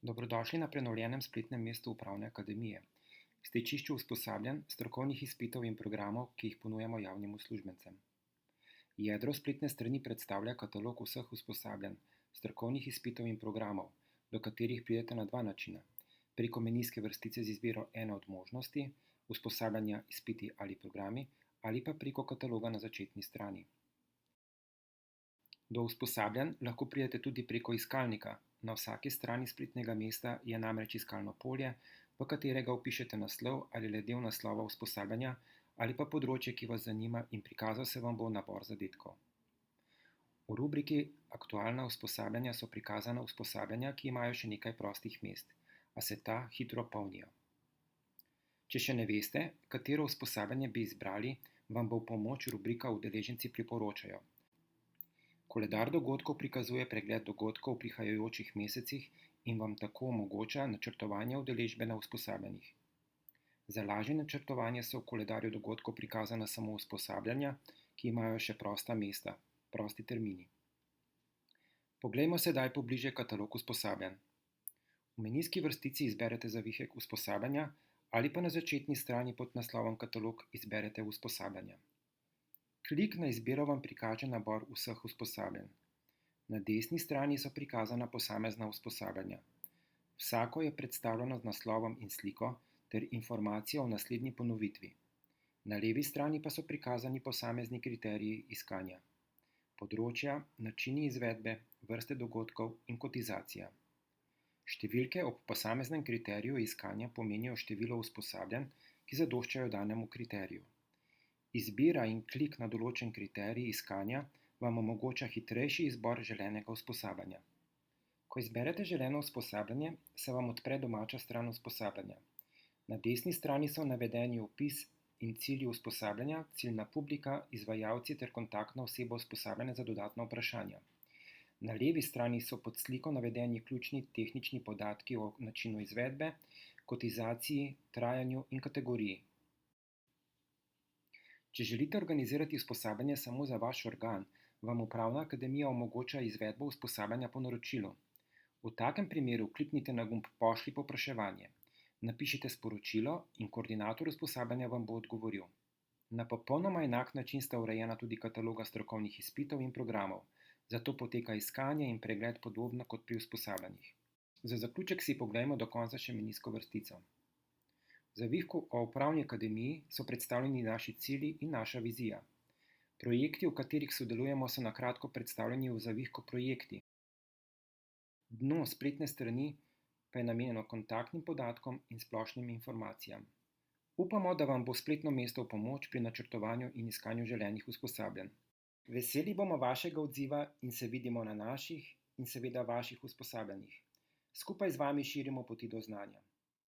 Dobrodošli na prenovljenem spletnem mestu Upravne akademije, stičišču usposabljanj, strokovnih izpitov in programov, ki jih ponujamo javnim uslužbencem. Jedro spletne strani predstavlja katalog vseh usposabljanj, strokovnih izpitov in programov, do katerih pridete na dva načina: preko menijske vrstice z izbiro ene od možnosti, usposabljanja, izpiti ali programi, ali pa preko kataloga na začetni strani. Do usposabljanj lahko pridete tudi preko iskalnika. Na vsaki strani spletnega mesta je namreč iskalno polje, v katerega vpišete naslov ali le del naslova usposabljanja ali pa področje, ki vas zanima, in prikazal se vam bo nabor zadetkov. V rubriki Aktualna usposabljanja so prikazana usposabljanja, ki imajo še nekaj prostih mest, a se ta hitro polnijo. Če še ne veste, katero usposabljanje bi izbrali, vam bo v pomoč rubrika Udeleženci priporočajo. Koledar dogodkov prikazuje pregled dogodkov v prihajajočih mesecih in vam tako omogoča načrtovanje udeležbe na usposabljanjih. Za lažje načrtovanje so v koledarju dogodkov prikazana samo usposabljanja, ki imajo še prosta mesta, prosti termini. Poglejmo sedaj pobliže katalog usposabljanj. V menijski vrstici izberete zavihek usposabljanja ali pa na začetni strani pod naslovom Katalog izberete usposabljanja. Klik na izbiro vam prikaže nabor vseh usposabljanj. Na desni strani so prikazana posamezna usposabljanja. Vsako je predstavljeno z naslovom in sliko ter informacijo o naslednji ponovitvi. Na levi strani pa so prikazani posamezni kriteriji iskanja: področja, načini izvedbe, vrste dogodkov in kotizacija. Številke ob posameznem kriteriju iskanja pomenijo število usposabljanj, ki zadoščajo danemu kriteriju. Izbira in klik na določen kriterij iskanja vam omogoča hitrejši izbor želenega usposabljanja. Ko izberete želeno usposabljanje, se vam odpre domača stran usposabljanja. Na desni strani so navedeni opis in cilji usposabljanja, ciljna publika, izvajalci ter kontaktna oseba usposabljanja za dodatna vprašanja. Na levi strani so pod sliko navedeni ključni tehnični podatki o načinu izvedbe, kotizaciji, trajanju in kategoriji. Če želite organizirati usposabljanje samo za vaš organ, vam Upravna akademija omogoča izvedbo usposabljanja po naročilu. V takem primeru kliknite na gumb Pošlji povpraševanje, napišite sporočilo in koordinator usposabljanja vam bo odgovoril. Na popolnoma enak način sta urejena tudi kataloga strokovnih izpitov in programov, zato poteka iskanje in pregled podobno kot pri usposabljanjih. Za zaključek si poglejmo do konca še menijsko vrstico. V zavihku o Upravni akademiji so predstavljeni naši cilji in naša vizija. Projekti, v katerih sodelujemo, so na kratko predstavljeni v zavihku Projekti. Dno spletne strani pa je namenjeno kontaktnim podatkom in splošnim informacijam. Upamo, da vam bo spletno mesto v pomoč pri načrtovanju in iskanju želenih usposabljanj. Veseli bomo vašega odziva in se vidimo na naših in seveda vaših usposabljanjih. Skupaj z vami širimo poti do znanja.